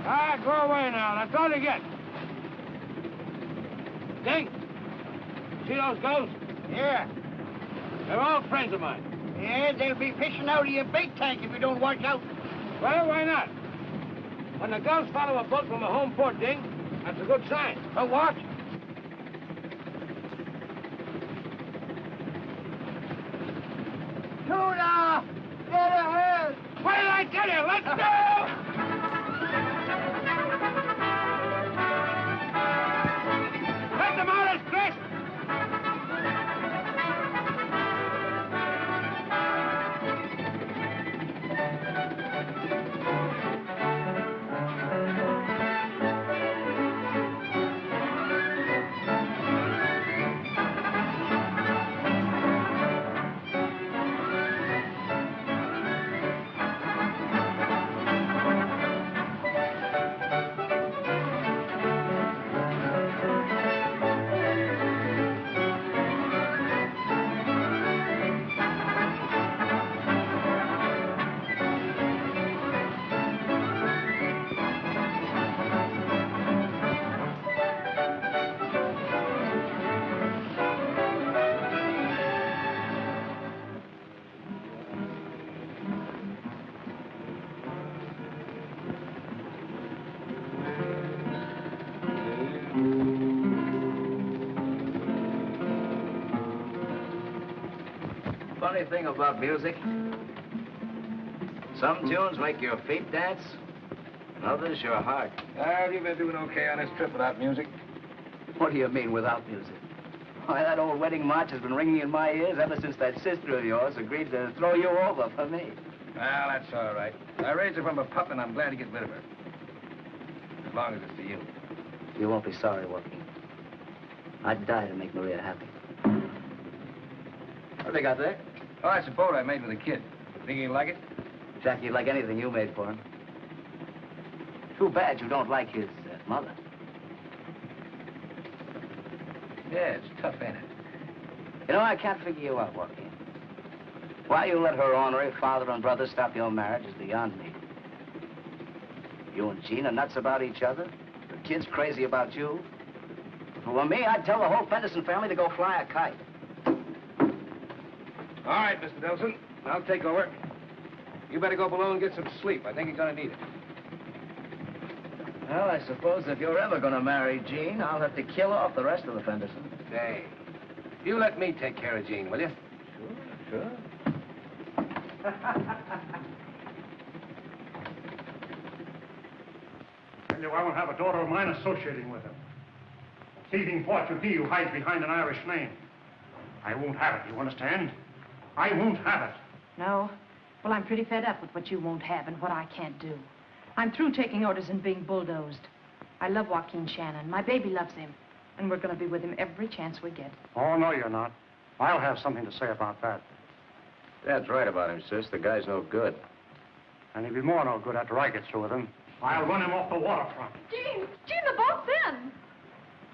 Ah, go away now. That's all you get. Dink, see those ghosts? Yeah. They're all friends of mine. Yeah, they'll be fishing out of your bait tank if you don't watch out. Well, why not? When the ghosts follow a boat from a home port, Dink, that's a good sign. A what? Tuna! Get ahead! What did I tell you? Let's go! Let them out as dressed! Funny thing about music. Some tunes make your feet dance, and others your heart. You've been doing okay on this trip without music. What do you mean without music? Why, that old wedding march has been ringing in my ears ever since that sister of yours agreed to throw you over for me. Well, that's all right. I raised her from a pup, and I'm glad to get rid of her. As long as it's for you. You won't be sorry, Joaquin. I'd die to make Maria happy. What have they got there? Oh, that's a boat I made with a kid. Think he'd like it? Jackie'd like anything you made for him. Too bad you don't like his mother. Yeah, it's tough, ain't it? You know, I can't figure you out, Joaquin. Why you let her ornery father and brother stop your marriage is beyond me. You and Jean are nuts about each other. The kid's crazy about you. If it were me, I'd tell the whole Fenderson family to go fly a kite. All right, Mr. Delson. I'll take over. You better go below and get some sleep. I think you're gonna need it. Well, I suppose if you're ever gonna marry Jean, I'll have to kill off the rest of the Fendersons. Say, you let me take care of Jean, will you? Sure. Tell you, I won't have a daughter of mine associating with him. A thieving Portuguese who hides behind an Irish name. I won't have it, you understand? I won't have it. No? Well, I'm pretty fed up with what you won't have and what I can't do. I'm through taking orders and being bulldozed. I love Joaquin Shannon. My baby loves him. And we're going to be with him every chance we get. Oh, no, you're not. I'll have something to say about that. Dad's right about him, sis. The guy's no good. And he'll be more no good after I get through with him. I'll run him off the waterfront. Jean, the boat's in.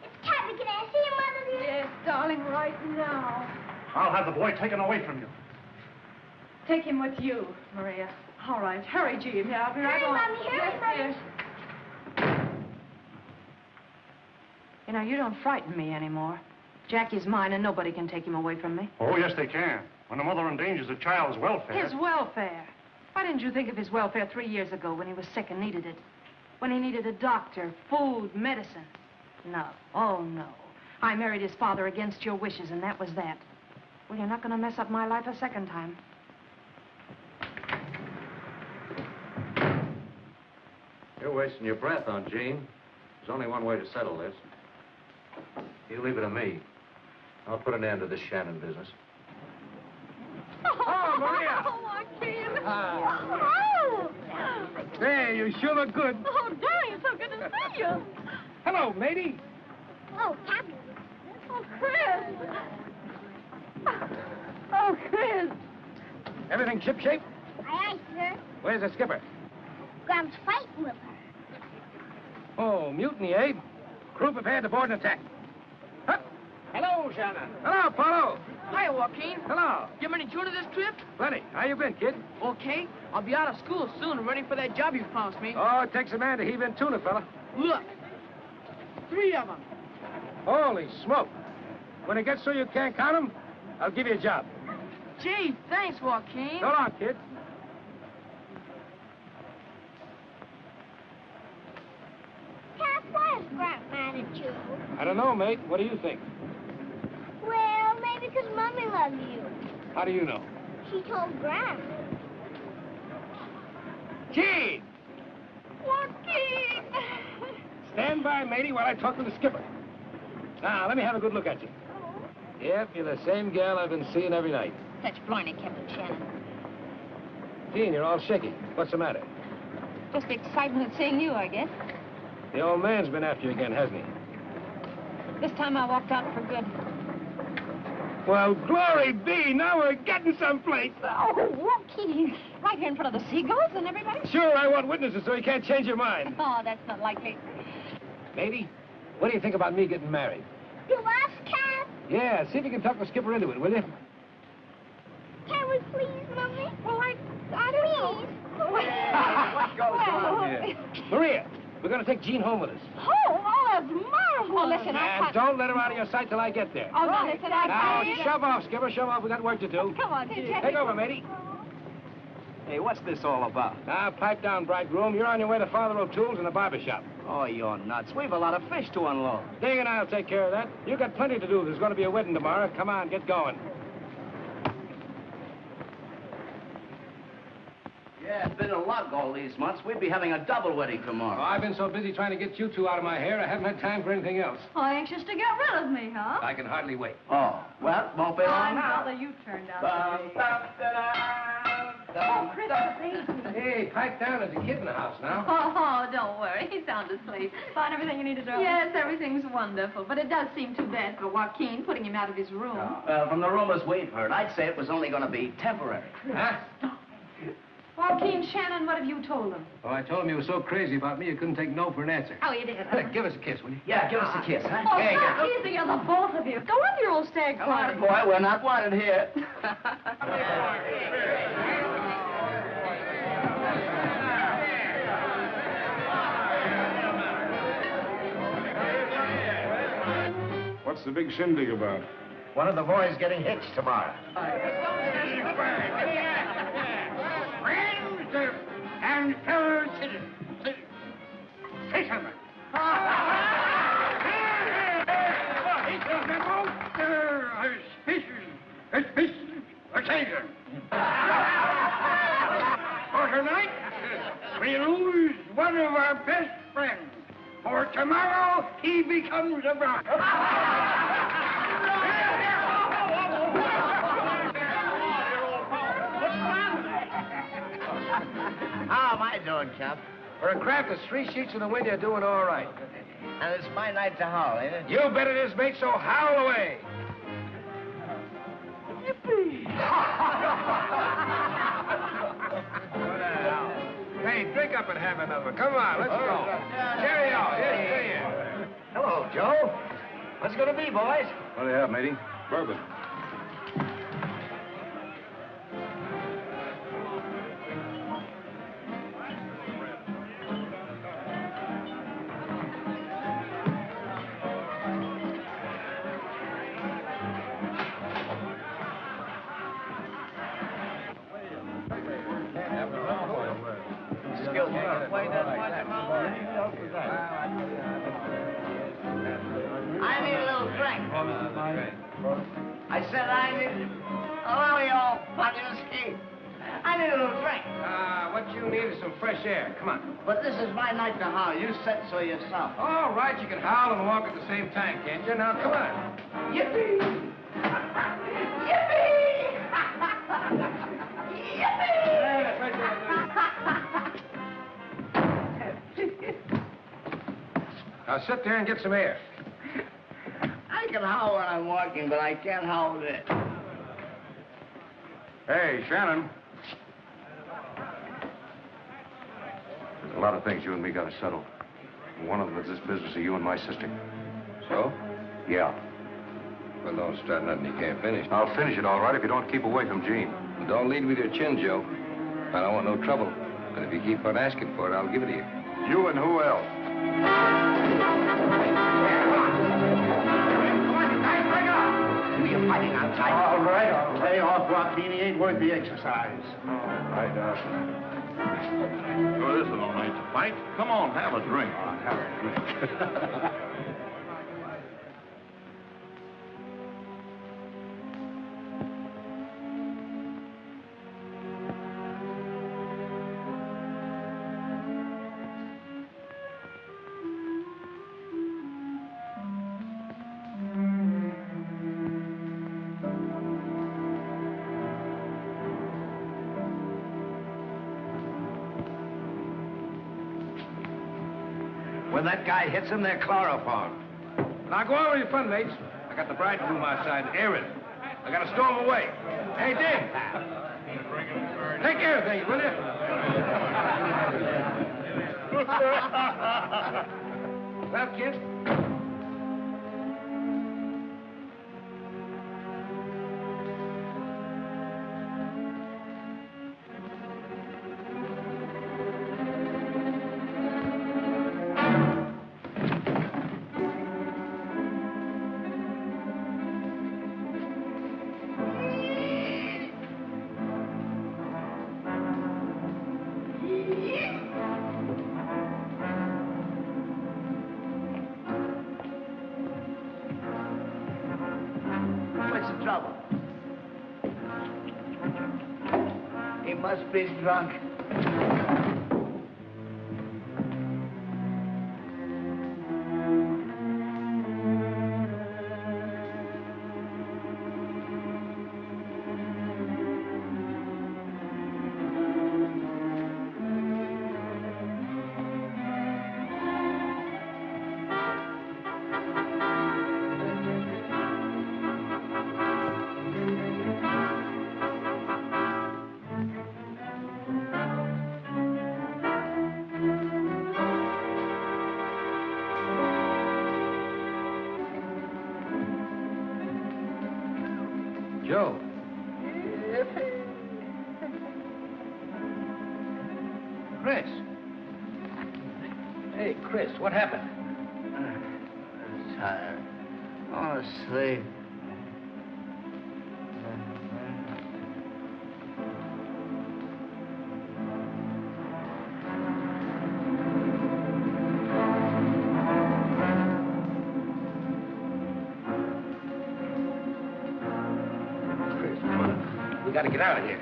It's Captain. Can I see you, Mother dear? Yes, darling, right now. I'll have the boy taken away from you. Take him with you, Maria. All right. Hurry, Jean. Yeah, I'll be right Hurry, on. Mommy, hurry, Yes, yes. You know, you don't frighten me anymore. Jackie's mine, and nobody can take him away from me. Oh, yes, they can. When a mother endangers a child's welfare. His welfare. Why didn't you think of his welfare 3 years ago when he was sick and needed it? When he needed a doctor, food, medicine. No. Oh, no. I married his father against your wishes, and that was that. Well, you're not going to mess up my life a second time. You're wasting your breath on Jean. There's only one way to settle this. You leave it to me. I'll put an end to this Shannon business. Oh, Maria! Oh, Joaquin. Oh. Hey, you sure look good. Oh, darling, it's so good to see you. Hello, matey. Oh, Captain. Oh, Chris. Oh, Chris. Everything shipshape? Aye, aye, sir. Where's the skipper? Grum's fighting with her. Oh, mutiny, Abe. Crew prepared to board an attack. Huh? Hello, Shannon. Hello, Apollo. Hi, Joaquin. Hello. You have any tuna this trip? Plenty. How you been, kid? Okay. I'll be out of school soon and ready for that job you promised me. Oh, it takes a man to heave in tuna, fella. Look. 3 of them. Holy smoke. When it gets so you can't count them, I'll give you a job. Gee, thanks, Joaquin. So long, kid. Cap, why is Grant mad at you? I don't know, mate. What do you think? Well, maybe because Mommy loves you. How do you know? She told Grant. Gene! Joaquin! Stand by, matey, while I talk to the skipper. Now, let me have a good look at you. Yep, you're the same gal I've been seeing every night. That's blarney, Captain Shannon. Gene, you're all shaky. What's the matter? Just the excitement of seeing you, I guess. The old man's been after you again, hasn't he? This time I walked out for good. Well, glory be, now we're getting someplace. Oh, Joaquin, right here in front of the seagulls and everybody? Sure, I want witnesses so you can't change your mind. Oh, that's not likely. Matey, what do you think about me getting married? To us, Cap? Yeah, see if you can talk the skipper into it, will you? Can we please, Mommy? Well, I don't know. What goes on here? Maria, we're going to take Jean home with us. Oh, that's marvelous. Oh, listen, And don't let her out of your sight till I get there. Oh, no, listen, Now, shove off, skipper, shove off. We got work to do. Come on, Jack. Take over, matey. Hey, what's this all about? Now, pipe down, bridegroom. You're on your way to Father O'Toole's in the barber shop. Oh, you're nuts. We've a lot of fish to unload. Ding and I'll take care of that. You got plenty to do. There's going to be a wedding tomorrow. Come on, get going. Yeah, it's been a luck all these months. We'd be having a double wedding tomorrow. Oh, I've been so busy trying to get you two out of my hair, I haven't had time for anything else. Oh, anxious to get rid of me, huh? I can hardly wait. Oh, well, won't be long now. Brother, you turned out to be. Oh, Chris, the baby. Hey, pipe down. There's a kid in the house now. Oh, don't worry. He's sound asleep. Find everything you need to do. Yes, everything's wonderful. But it does seem too bad for Joaquin, putting him out of his room. Well, from the rumors we've heard, I'd say it was only going to be temporary. Huh? Joaquin, Shannon, what have you told him? Oh, I told him you were so crazy about me, you couldn't take no for an answer. Oh, you did. Give us a kiss, will you? Yeah, give us a kiss, huh? Oh, Here you stop go. teasing you, the both of you. Go on your old stag Come party. on, boy, we're not wanted here. What's the big shindig about? One of the boys getting hitched tomorrow. Friends and fellow citizens, fishermen. It's the most auspicious occasion. For tonight, we lose one of our best friends. For tomorrow, he becomes a bride. How am I doing, Cap? For a craft that's 3 sheets in the wind, you're doing all right. And it's my night to howl, ain't it? You bet it is, mate, so howl away. Hey, drink up and have another. Come on, let's go. Cheerio. Yes, Hello, Joe. What's it going to be, boys? What do you have, matey? Bourbon. I need a little drink. I said I need... Allow me all ski. I need a little drink. what you need is some fresh air. Come on. But this is my night to howl. You said so yourself. All right, you can howl and walk at the same time, can't you? Now, come on. Yippee! Now, sit there and get some air. I can howl when I'm walking, but I can't howl this. Hey, Shannon. There's a lot of things you and me got to settle. And one of them is this business of you and my sister. So? Yeah. Well, don't start nothing you can't finish. I'll finish it all right if you don't keep away from Jean. Don't lead with your chin, Joe. I don't want no trouble. But if you keep on asking for it, I'll give it to you. You and who else? You're fighting outside. All right. Lay off, Joaquin. He ain't worth the exercise. Right, Sure, this is no night to fight. Come on, have a drink. Have a drink. When that guy hits him, they're chloroform. Now go on with your fun, mates. I got the bridegroom outside, Aaron. I got to storm away. Hey, Dick. Take care of things, will you? Well, kid. Must be drunk. Joe. Chris. Hey, Chris, what happened? I'm tired. I want to sleep. We gotta get out of here.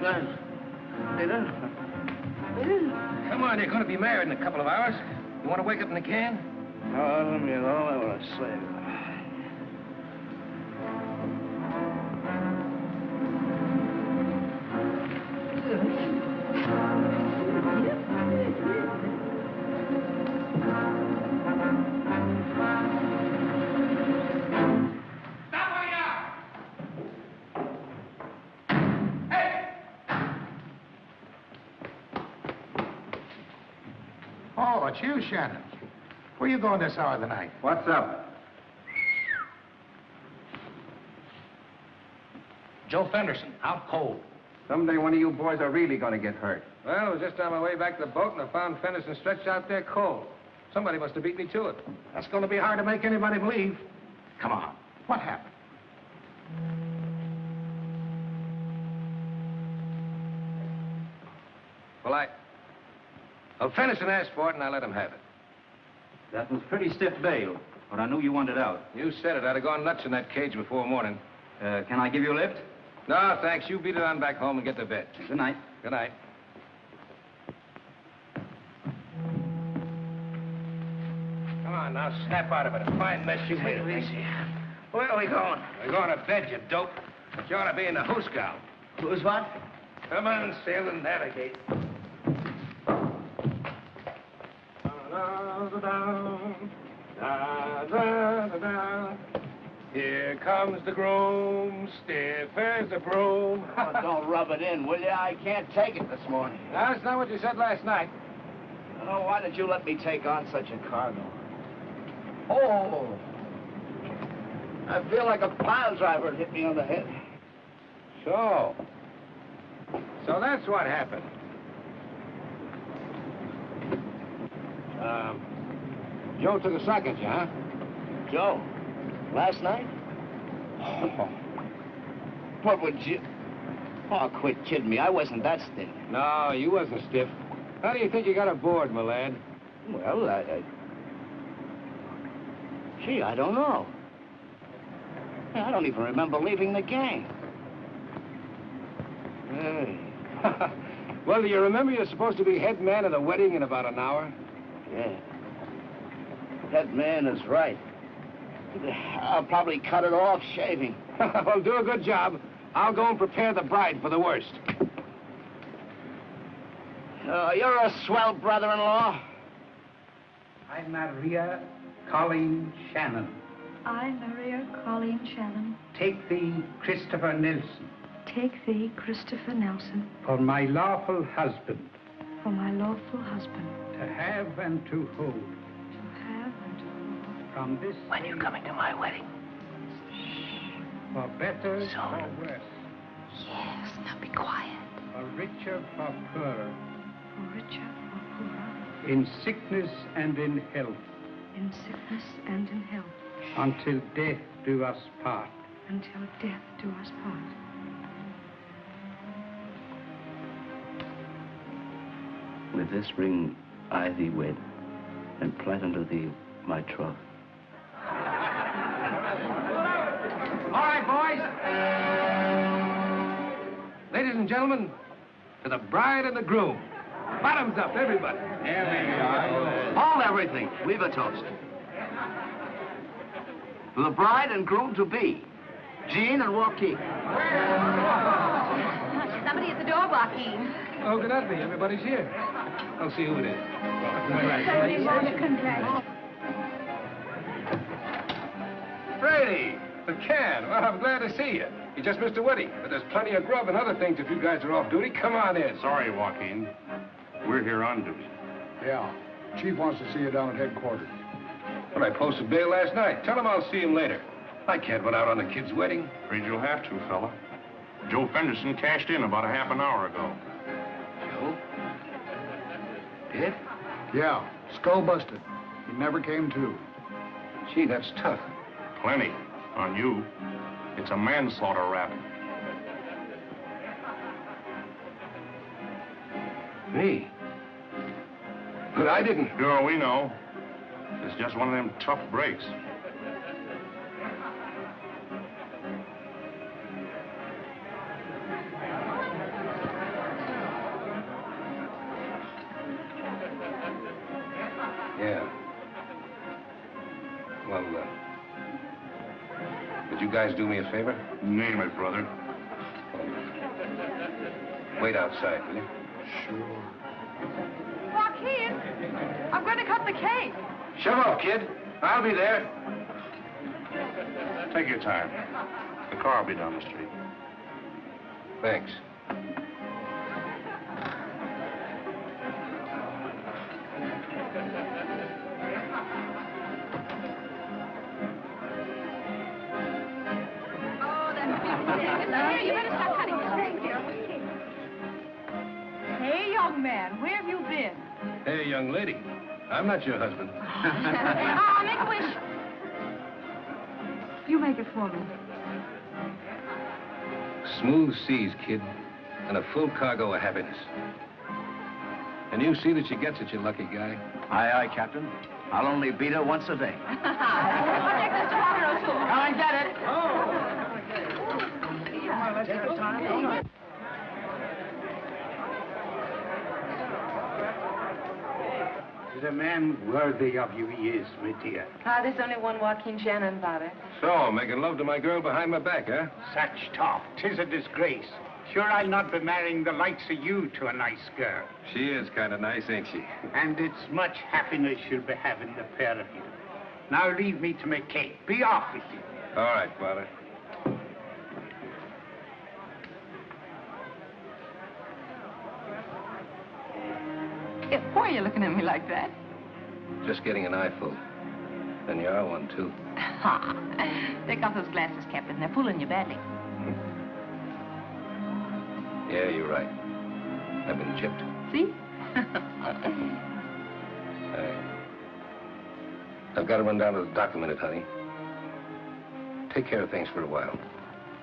Come on, you're gonna be married in a couple of hours. You wanna wake up in the can? Oh, let me alone. I want to sleep. Oh, it's you, Shannon. Where you going this hour of the night? What's up? Joe Fenderson, out cold. Someday one of you boys are really going to get hurt. Well, it was just on my way back to the boat, and I found Fenderson stretched out there cold. Somebody must have beat me to it. That's going to be hard to make anybody believe. Come on. What happened? Well, Fenderson asked for it, and I let him have it. That was pretty stiff bail, but I knew you wanted out. You said it. I'd have gone nuts in that cage before morning. Can I give you a lift? No, thanks. You beat it on back home and get to bed. Good night. Good night. Come on, now, snap out of it. A fine mess you made. Easy. Where are we going? We're going to bed, you dope. But you ought to be in the hoosegow. Who's what? Come on, sail and navigate. Here comes the groom, stiff as a broom. Oh, don't rub it in, will you? I can't take it this morning. No, that's not what you said last night. Oh, why did you let me take on such a cargo? Oh! I feel like a pile driver hit me on the head. So that's what happened. Joe took a sock at you, huh? Joe, last night? Oh, what would you... Oh, quit kidding me. I wasn't that stiff. No, you wasn't stiff. How do you think you got aboard, my lad? Well, Gee, I don't know. I don't even remember leaving the gang. Hey. Well, do you remember you're supposed to be head man at a wedding in about an hour? Yeah. That man is right. I'll probably cut it off shaving. Well, do a good job. I'll go and prepare the bride for the worst. You're a swell brother-in-law. I'm Maria Colleen Shannon. I, Maria Colleen Shannon, Take thee, Christopher Nelson, take thee, Christopher Nelson, for my lawful husband, for my lawful husband, to have and to hold, to have and to hold. From this When you coming to my wedding? for better or worse, Yes, now be quiet. for richer, for poorer, For richer, for poorer, in sickness and in health, in sickness and in health, until death do us part. until death do us part. With this ring I thee wed, and plant unto thee my troth. All right, boys. Ladies and gentlemen, to the bride and the groom. Bottoms up, everybody. Hold everything. Leave a toast. To the bride and groom to be, Jean and Joaquin. Somebody at the door, Joaquin. Oh, could that be? Everybody's here. I'll see who it is. Somebody want to congratulate. Brady, the can. Well, I'm glad to see you. You just missed a wedding, but there's plenty of grub and other things if you guys are off duty. Come on in. Sorry, Joaquin. We're here on duty. Yeah. Chief wants to see you down at headquarters. Well, I posted bail last night. Tell him I'll see him later. I can't run out on the kid's wedding. Afraid you'll have to, fella. Joe Fenderson cashed in about a half an hour ago. Joe? Did? Yeah. Skull busted. He never came to. Gee, that's tough. Plenty. On you. It's a manslaughter rap. Me? But I didn't. Sure, we know. It's just one of them tough breaks. Yeah. Well, would you guys do me a favor? Name it, brother. Wait outside, will you? Sure. Joaquin, I'm going to cut the cake. Shove off, kid. I'll be there. Take your time. The car will be down the street. Thanks. Oh, that's beautiful. Here, you better start cutting it. Hey, young man, where have you been? Hey, young lady. I'm not your husband. Ah, make a wish. You make it for me. Smooth seas, kid, and a full cargo of happiness. And you see that she gets it, you lucky guy. Aye, aye, Captain. I'll only beat her once a day. I'll take this to Walker too. Come and get it. Is a man worthy of you, he is, my dear. Ah, there's only one Joaquin Shannon about it. So, making love to my girl behind my back, huh? Such talk, 'tis a disgrace. Sure, I'll not be marrying the likes of you to a nice girl. She is kind of nice, ain't she? And it's much happiness you'll be having, the pair of you. Now leave me to make cake. Be off with you. All right, Father. Why are you looking at me like that? Just getting an eyeful. Then you are one, too. Take off those glasses, Captain. They're fooling you badly. Yeah, you're right. I've been gypped. See? I've got to run down to the dock a minute, honey. Take care of things for a while.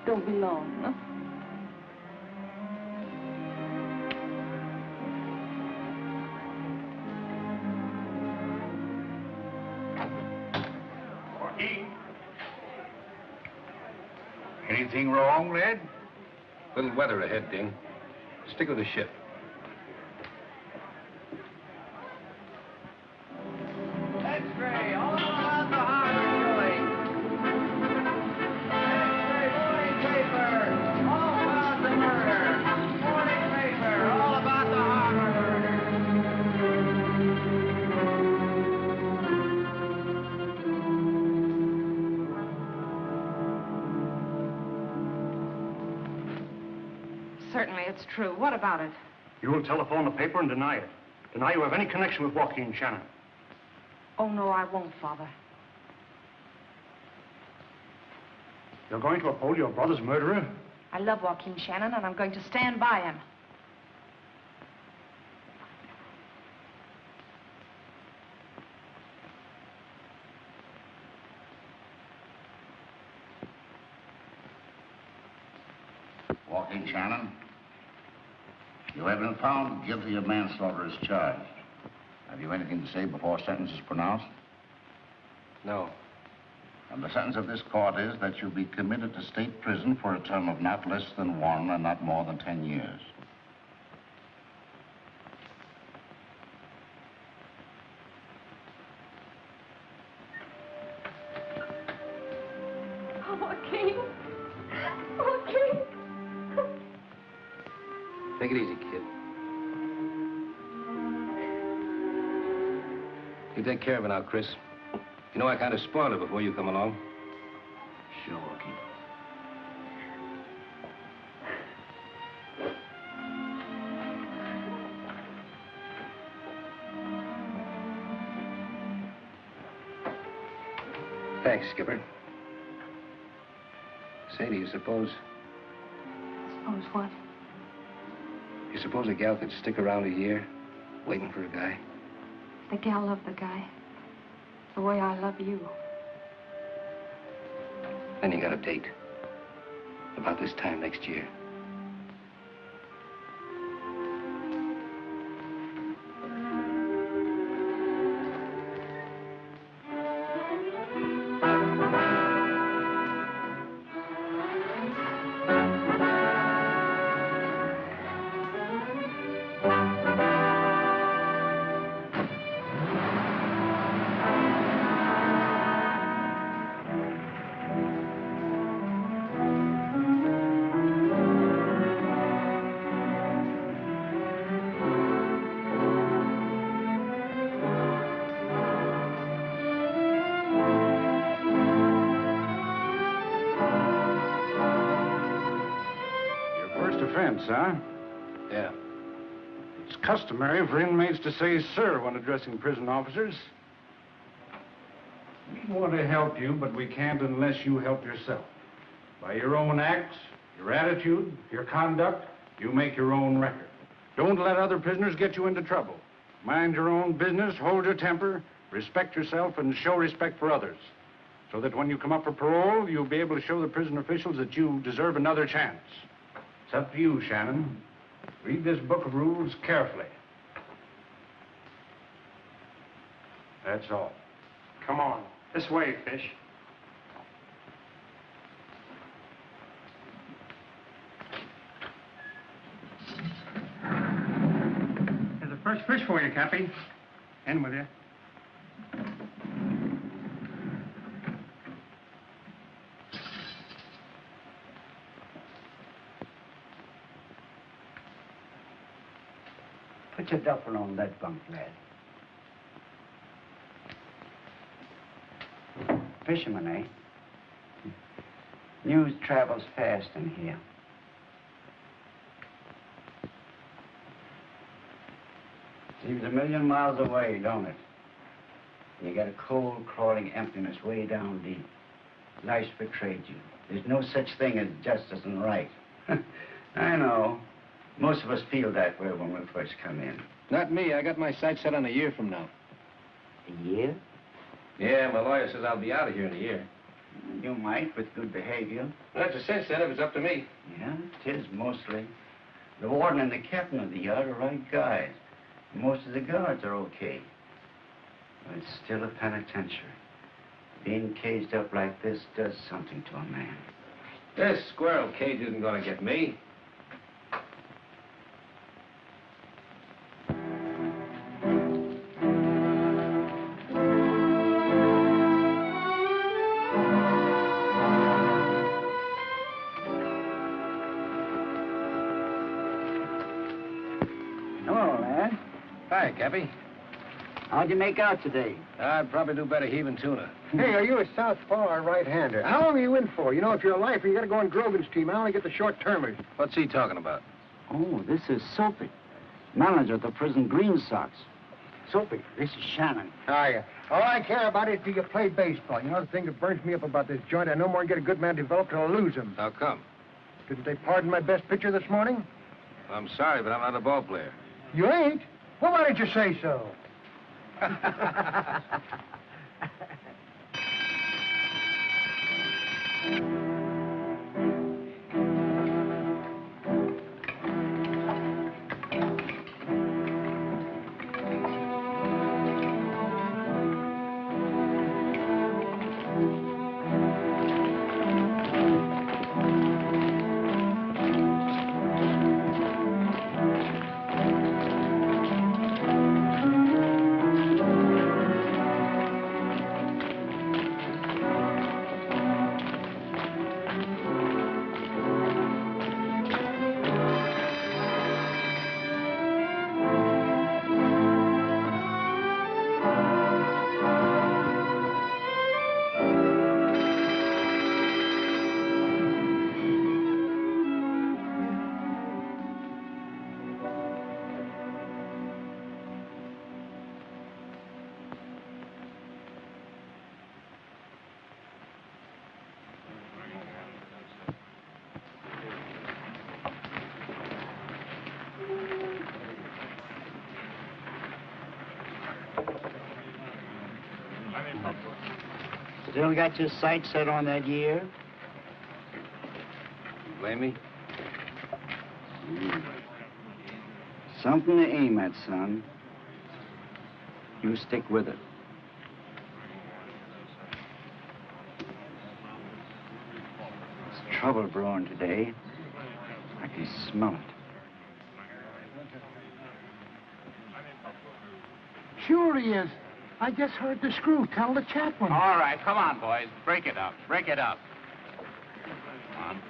Don't be long, no? Anything wrong, lad? Little weather ahead, Ding. Stick with the ship. X-ray, all about the harbor showing. X-ray, morning paper, all about the murder. Morning paper, all about the harbor murder. Certainly, it's true. What about it? You will telephone the paper and deny it. Deny you have any connection with Joaquin Shannon. Oh, no, I won't, Father. You're going to uphold your brother's murderer? I love Joaquin Shannon, and I'm going to stand by him. Joaquin Shannon, you have been found guilty of manslaughter as charged. Have you anything to say before sentence is pronounced? No. And the sentence of this court is that you be committed to state prison for a term of not less than 1 and not more than 10 years. Joaquin. Joaquin. Take it easy, kid. You take care of it now, Chris. You know I kind of spoiled it before you come along. Sure, Joaquin. Thanks, Skipper. Say, do you suppose... Suppose what? You suppose a gal could stick around a year, waiting for a guy? The gal loved the guy. The way I love you. Then you got a date. About this time next year. Offense, huh? Yeah. It's customary for inmates to say sir when addressing prison officers. We want to help you, but we can't unless you help yourself. By your own acts, your attitude, your conduct, you make your own record. Don't let other prisoners get you into trouble. Mind your own business, hold your temper, respect yourself, and show respect for others. So that when you come up for parole, you'll be able to show the prison officials that you deserve another chance. It's up to you, Shannon. Read this book of rules carefully. That's all. Come on. This way, Fish. Here's the first fish for you, Cappy. In with you. Put your duffel on that bunk, lad. Fisherman, eh? News travels fast in here. Seems a million miles away, don't it? You got a cold, crawling emptiness way down deep. Life's betrayed you. There's no such thing as justice and right. I know. Most of us feel that way when we first come in. Not me. I got my sights set on a year from now. A year? Yeah, my lawyer says I'll be out of here in a year. You might, with good behavior. That's a cinch, then, if it's up to me. Yeah, it is, mostly. The warden and the captain of the yard are right guys. Most of the guards are okay. But it's still a penitentiary. Being caged up like this does something to a man. This squirrel cage isn't going to get me. Hello, lad. Hi, Cappy. How'd you make out today? I'd probably do better heaving tuna. Hey, are you a southpaw or a right-hander? How long are you in for? You know, if you're a lifer, you got to go on Grogan's team. I only get the short-termers. What's he talking about? Oh, this is Soapy, manager of the prison Green Sox. Soapy, this is Shannon. Hiya. All I care about is do you play baseball? You know, the thing that burns me up about this joint, I no more get a good man developed till I lose him. How come? Didn't they pardon my best pitcher this morning? I'm sorry, but I'm not a ball player. You ain't? Well, why didn't you say so? Still got your sights set on that year? Blame me? Something to aim at, son. You stick with it. There's trouble brewing today. I can smell it. Sure he is. I just heard the screw tell the chaplain. All right, come on, boys. Break it up. Break it up. Come on.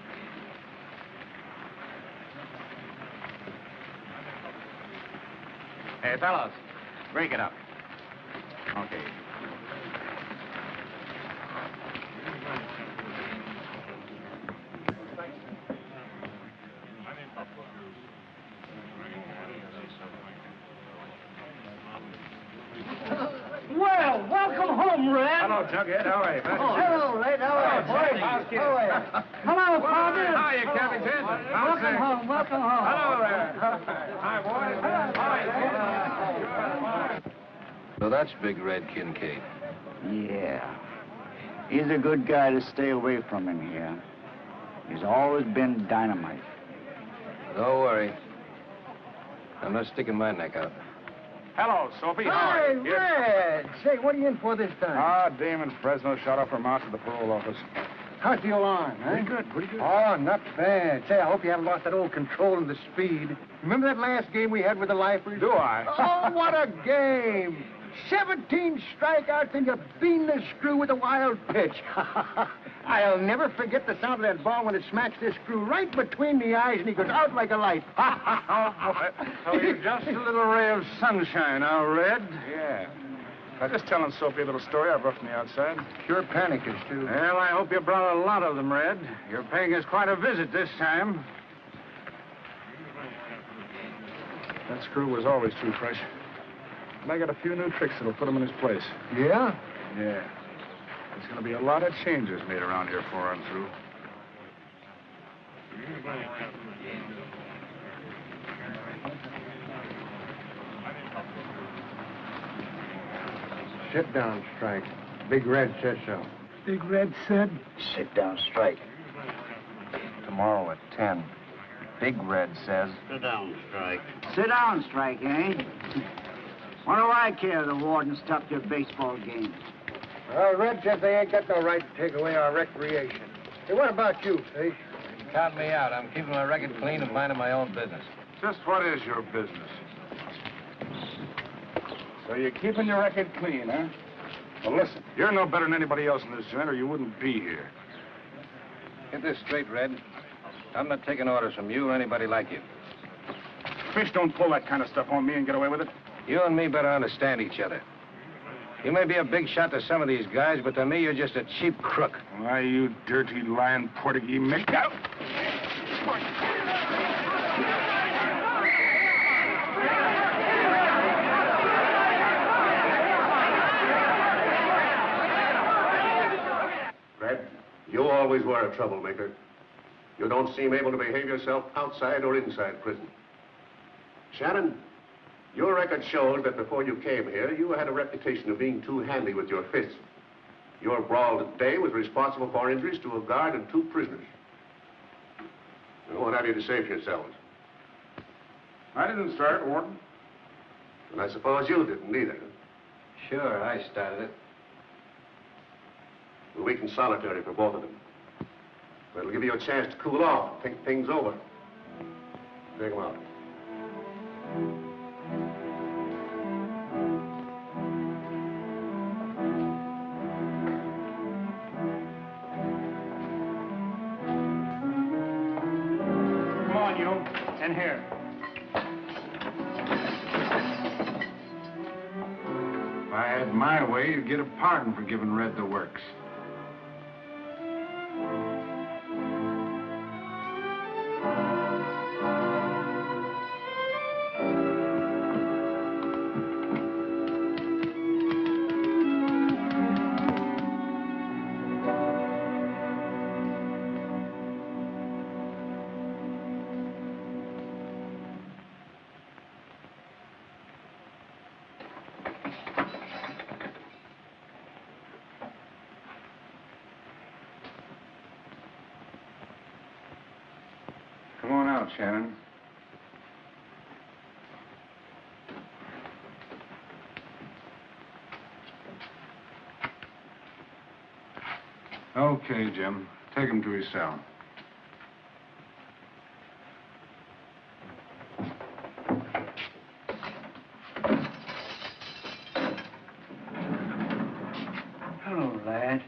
Hey, fellas, break it up. Okay. Well, welcome home, Red. Hello, Jughead. How are you, man? Hello, Red. How are you? Boy, how's kid? How are you? Hello, Father. How are you, Captain? Welcome home. Welcome home. Hello there. Hi, boys. So that's Big Red Kincaid. Yeah. He's a good guy to stay away from in here. He's always been dynamite. Don't worry. I'm not sticking my neck out. Hello, Soapy. How Hi, are you? Red. Say, what are you in for this time? Ah, Damon Fresno shot off from out to the parole office. How's the alarm, huh? Pretty good, pretty good. Oh, not bad. Say, I hope you haven't lost that old control and the speed. Remember that last game we had with the lifers? Do I? Oh, what a game! 17 strikeouts and you bean the screw with a wild pitch. I'll never forget the sound of that ball when it smacks this screw right between the eyes and he goes out like a light. So you're just a little ray of sunshine, huh, Red? Yeah. I'm just telling Soapy a little story I brought from the outside. Pure panicus, too. Well, I hope you brought a lot of them, Red. You're paying us quite a visit this time. That screw was always too fresh. And I got a few new tricks that'll put him in his place. Yeah? Yeah. There's going to be a lot of changes made around here before I'm through. Sit down, Strike. Big Red says so. Big Red said? Sit down, Strike. Tomorrow at 10. Big Red says... Sit down, Strike. Sit down, Strike, eh? What do I care the warden stopped your baseball game? Well, Red says they ain't got no right to take away our recreation. Hey, what about you, Fish? Count me out. I'm keeping my record clean and minding my own business. Just what is your business? So you're keeping your record clean, huh? Well, listen, you're no better than anybody else in this joint, or you wouldn't be here. Get this straight, Red. I'm not taking orders from you or anybody like you. Fish, don't pull that kind of stuff on me and get away with it. You and me better understand each other. You may be a big shot to some of these guys, but to me, you're just a cheap crook. Why, you dirty, lying Portuguese mick out. Red, you always were a troublemaker. You don't seem able to behave yourself outside or inside prison. Shannon, your record shows that before you came here, you had a reputation of being too handy with your fists. Your brawl today was responsible for injuries to a guard and 2 prisoners. What have you to say for yourselves? I didn't start, Warden. And I suppose you didn't either. Sure, I started it. A week in solitary for both of them. But it'll give you a chance to cool off and think things over. Take them out. Come on, you. In here. If I had my way, you'd get a pardon for giving Red the works. Come on out, Shannon. Okay, Jim. Take him to his cell. Hello, lad.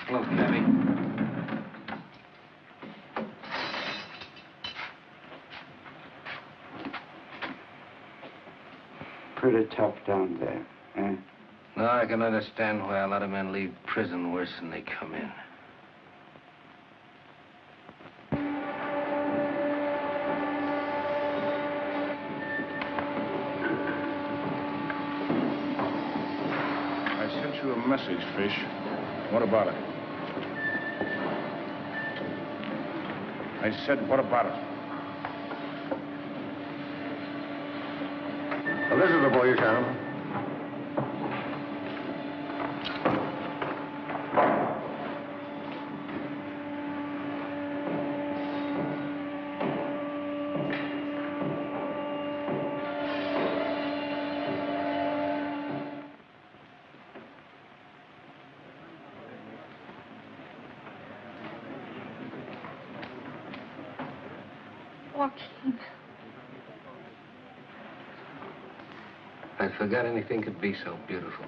Hello, Cabby. Pretty tough down there, eh? No, I can understand why a lot of men leave prison worse than they come in. I sent you a message, Fish. What about it? I said, what about it? Well, this is the boy, Shannon. Joaquin. I forgot anything could be so beautiful.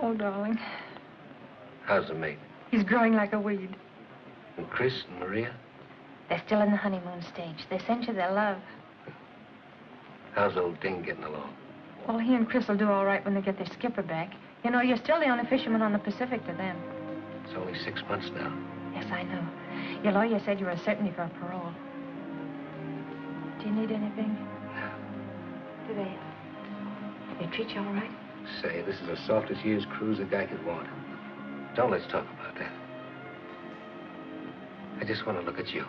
Oh, darling. How's the mate? He's growing like a weed. And Chris and Maria? They're still in the honeymoon stage. They sent you their love. How's old Ding getting along? Well, he and Chris will do all right when they get their skipper back. You know, you're still the only fisherman on the Pacific to them. It's only 6 months now. Yes, I know. Your lawyer said you were a certainty for parole. Do you need anything? Dr. Vale? They treat you all right? Say, this is the softest year's cruise a guy could want. Don't let's talk about that. I just want to look at you.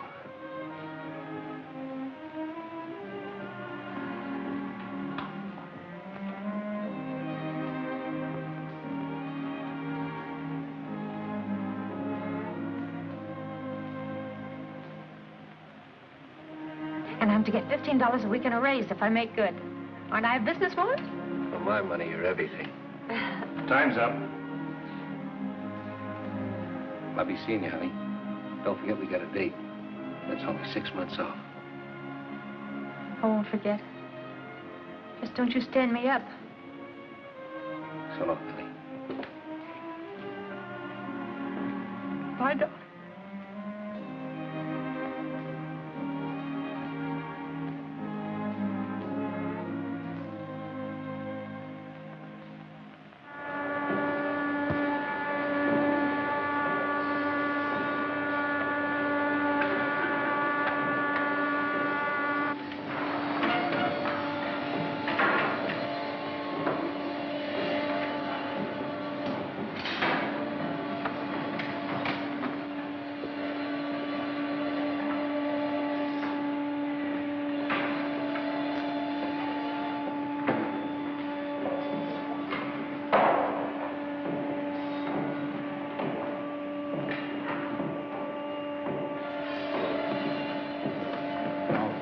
And I'm to get $15 a week in a raise if I make good. Aren't I a businesswoman? For my money, you're everything. Time's up. I'll be seeing you, honey. Don't forget we got a date. That's only 6 months off. I won't forget. Just don't you stand me up. So long, Billy. Bye, darling.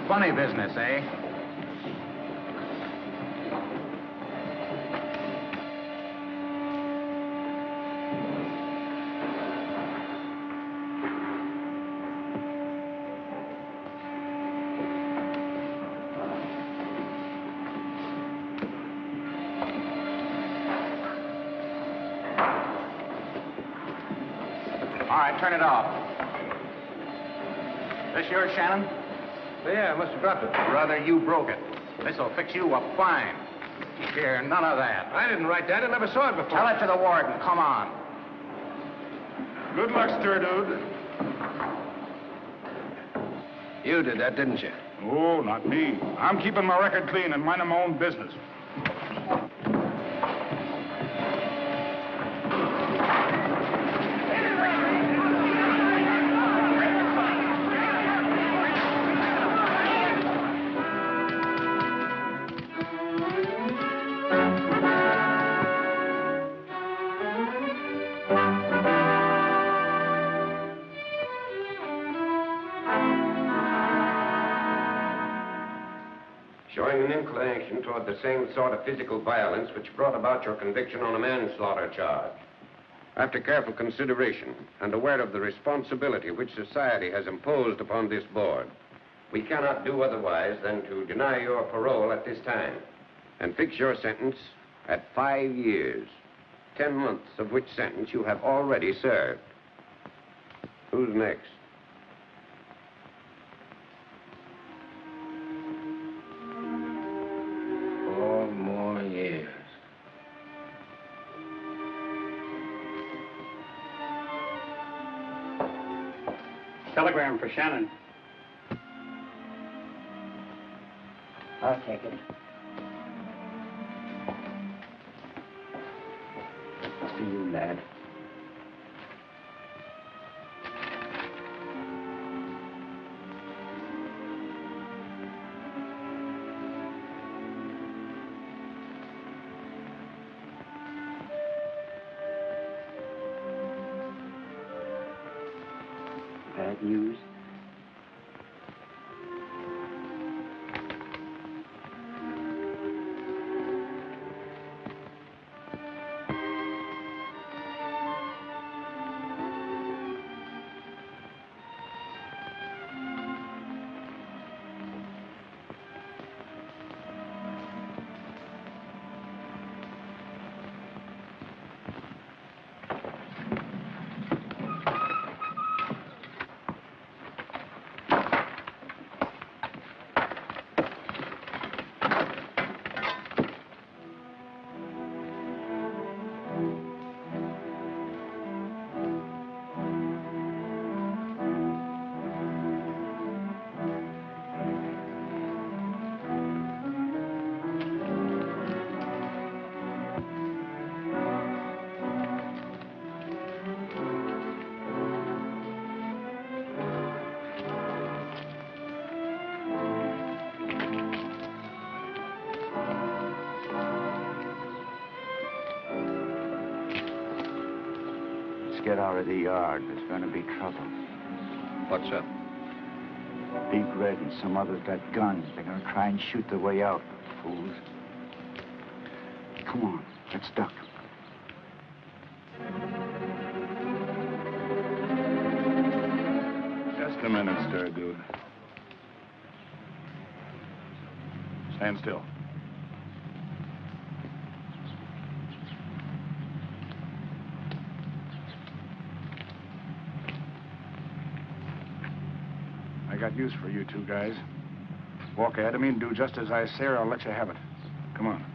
Funny business, eh? All right, turn it off. This yours, Shannon? Yeah, I must have dropped it. Brother, you broke it. This'll fix you up fine. Here, none of that. I didn't write that. I never saw it before. Tell it to the warden. Come on. Good luck, stir dude. You did that, didn't you? Oh, not me. I'm keeping my record clean and minding my own business. Showing an inclination toward the same sort of physical violence which brought about your conviction on a manslaughter charge. After careful consideration and aware of the responsibility which society has imposed upon this board, we cannot do otherwise than to deny your parole at this time and fix your sentence at 5 years, 10 months of which sentence you have already served. Who's next? Telegram for Shannon. I'll take it. To you, lad. Bad news? get out of the yard, there's going to be trouble. What's up? Big Red and some others got guns. They're going to try and shoot their way out, fools. Come on, let's duck. Just a minute, Sturgood. Stand still. I got use for you two guys. Walk ahead of me and do just as I say, or I'll let you have it. Come on.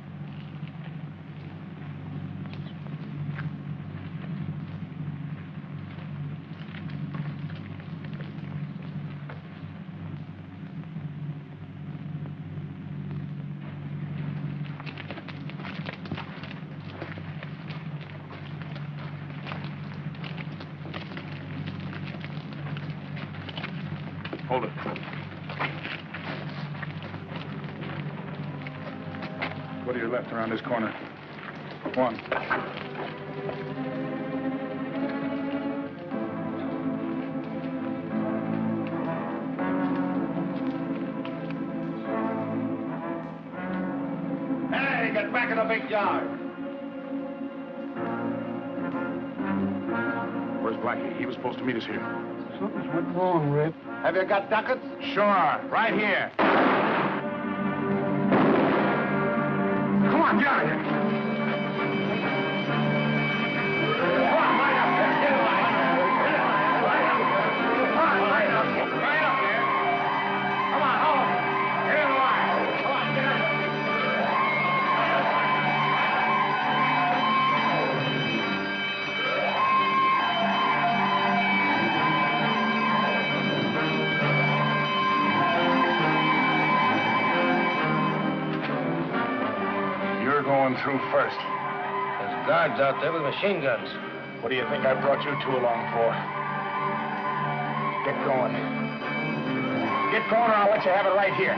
Hold it. Go to your left around this corner. One. Hey, get back in the big yard. Where's Blackie? He was supposed to meet us here. Something's went wrong, Rip. Have you got ducats? Sure, right here. Come on, get out of here. Going through first. There's guards out there with machine guns. What do you think I brought you two along for? Get going. Get going or I'll let you have it right here.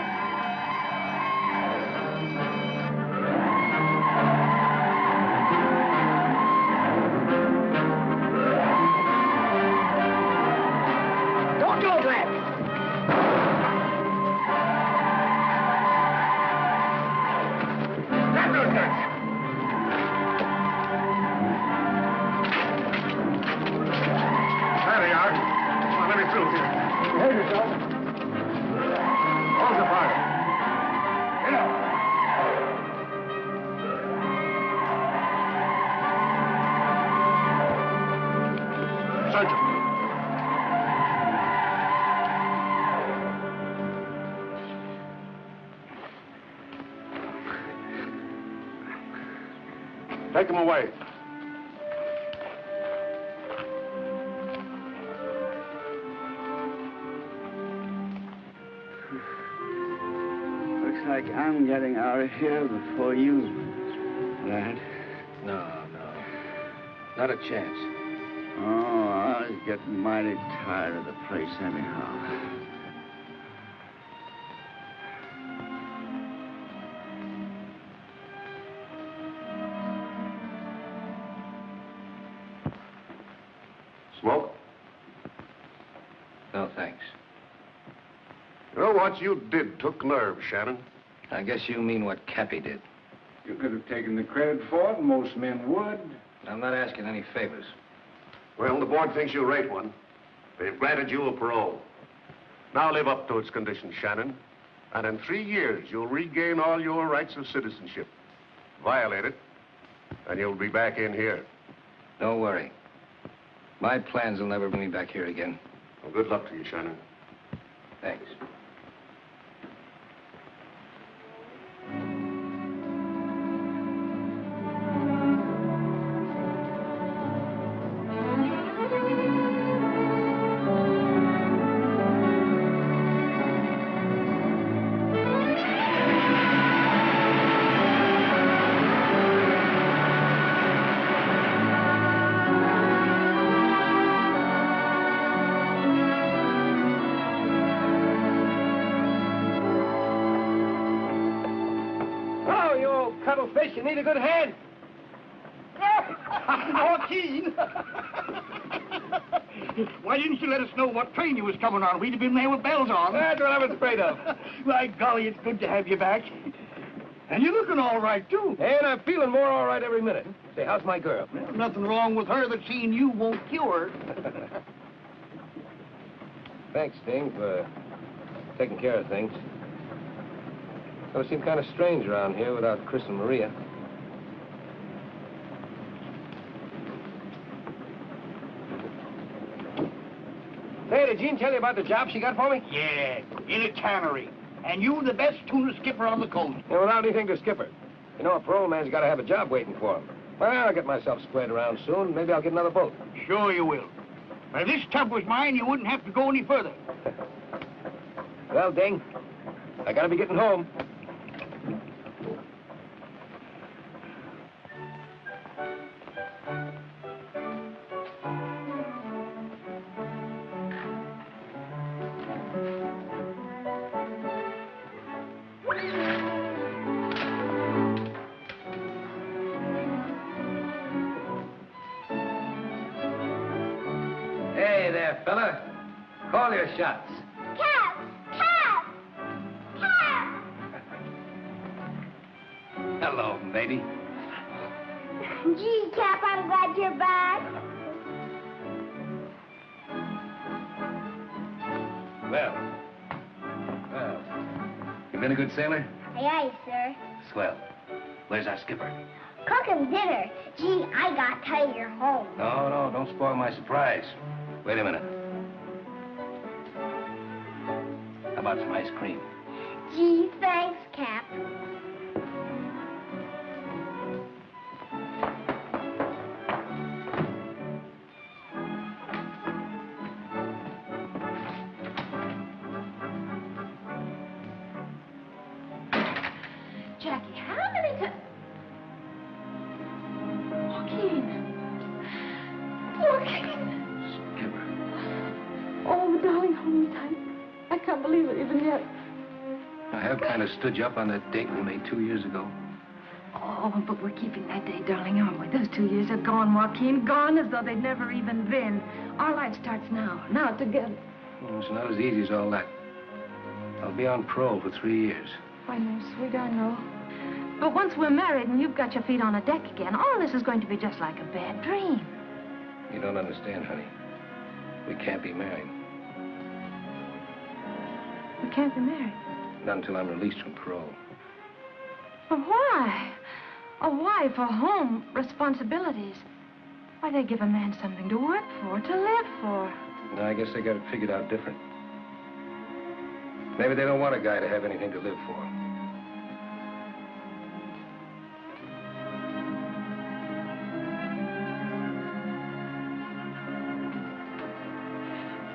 Don't do it, Rip. Take him away. Looks like I'm getting out of here before you, lad. No. Not a chance. Oh, I was getting mighty tired of the place anyhow. Smoke? No, thanks. You know what you did took nerve, Shannon. I guess you mean what Cappy did. You could have taken the credit for it. Most men would. I'm not asking any favors. Well, the board thinks you rate one. They've granted you a parole. Now live up to its conditions, Shannon. And in 3 years, you'll regain all your rights of citizenship. Violate it, and you'll be back in here. Don't worry. My plans will never bring me back here again. Well, good luck to you, Shannon. Thanks. You need a good hand. Joaquin! Why didn't you let us know what train you was coming on? We'd have been there with bells on. That's what I was afraid of. My golly, it's good to have you back. And you're looking all right, too. And I'm feeling more all right every minute. Say, how's my girl? Well, nothing wrong with her that seeing you won't cure. Thanks, Sting, for taking care of things. It would seem kind of strange around here without Chris and Maria. Hey, did Jean tell you about the job she got for me? Yeah, in a cannery. And you the best tuna skipper on the coast. And without anything to skipper. You know, a parole man's got to have a job waiting for him. Well, I'll get myself squared around soon. Maybe I'll get another boat. Sure you will. But if this tub was mine, you wouldn't have to go any further. Well, Ding, I got to be getting home. Hey there, fella. Call your shots. Cap! Cap! Cap! Hello, matey. Gee, Cap, I'm glad you're back. Well, you been a good sailor? Aye, aye, sir. Swell. Where's our skipper? Cook him dinner. Gee, I got tired you're home. No, don't spoil my surprise. Wait a minute. How about some ice cream? Gee, thanks, Cap. Jackie, how many times... Joaquin. Skipper. Oh, darling, hold me tight. I can't believe it even yet. I have kind of stood you up on that date we made 2 years ago. Oh, but we're keeping that day, darling, aren't we? Those 2 years are gone, Joaquin. Gone as though they'd never even been. Our life starts now. Now, together. Well, it's not as easy as all that. I'll be on parole for 3 years. I know, sweet, I know. But once we're married and you've got your feet on a deck again, all this is going to be just like a bad dream. You don't understand, honey. We can't be married. We can't be married. Not until I'm released from parole. But why? A wife, a home, responsibilities. Why, they give a man something to work for, to live for. No, I guess they got it figured out different. Maybe they don't want a guy to have anything to live for.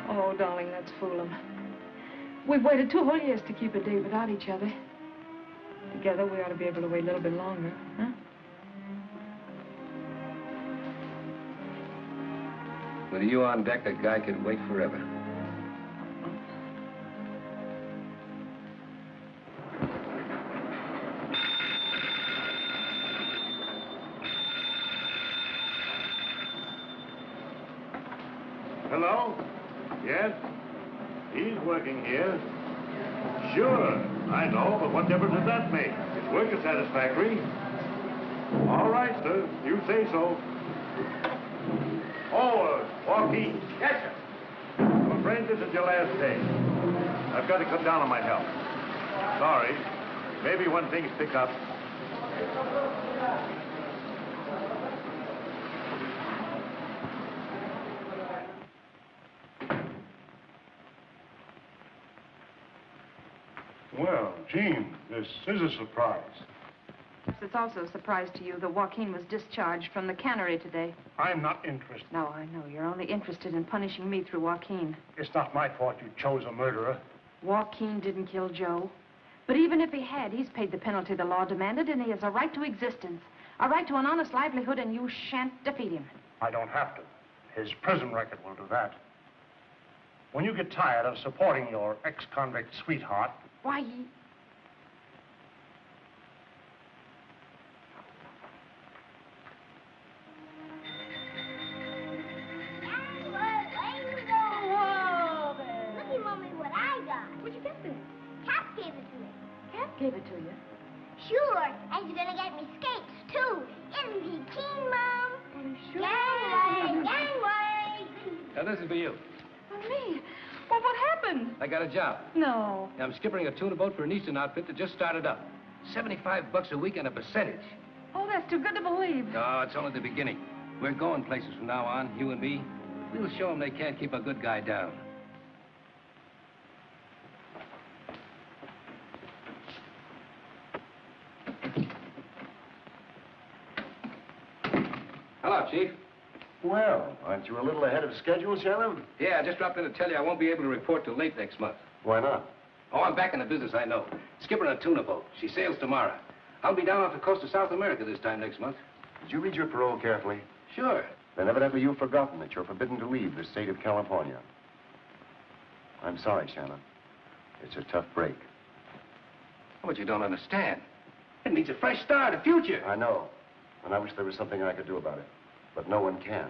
Oh, darling, let's fool them. We've waited 2 whole years to keep a day without each other. Together, we ought to be able to wait a little bit longer, huh? With you on deck, a guy could wait forever. Hello? Yes? He's working here. Sure, I know, but what difference does that make? His work is satisfactory. All right, sir. You say so. Oh, Joaquin. Yes, sir. I'm afraid this is your last day. I've got to cut down on my help. Sorry. Maybe when things pick up. Well, Jean, this is a surprise. It's also a surprise to you that Joaquin was discharged from the cannery today. I'm not interested. No, I know. You're only interested in punishing me through Joaquin. It's not my fault you chose a murderer. Joaquin didn't kill Joe. But even if he had, he's paid the penalty the law demanded, and he has a right to existence, a right to an honest livelihood, and you shan't defeat him. I don't have to. His prison record will do that. When you get tired of supporting your ex-convict sweetheart... Why, gave it to you. Sure, and he's gonna get me skates, too. Isn't he keen, Mom? Sure. Gangway! Now, this is for you. For me? Well, what happened? I got a job. No. I'm skippering a tuna boat for an Eastern outfit that just started up. $75 a week and a percentage. Oh, that's too good to believe. No, it's only the beginning. We're going places from now on, you and me. We'll show them they can't keep a good guy down. Hello, Chief. Well, aren't you a little ahead of schedule, Shannon? Yeah, I just dropped in to tell you I won't be able to report till late next month. Why not? Oh, I'm back in the business, I know. Skippering a tuna boat. She sails tomorrow. I'll be down off the coast of South America this time next month. Did you read your parole carefully? Sure. Then evidently you've forgotten that you're forbidden to leave the state of California. I'm sorry, Shannon. It's a tough break. But you don't understand. It needs a fresh start, a future. I know. And I wish there was something I could do about it. But no one can.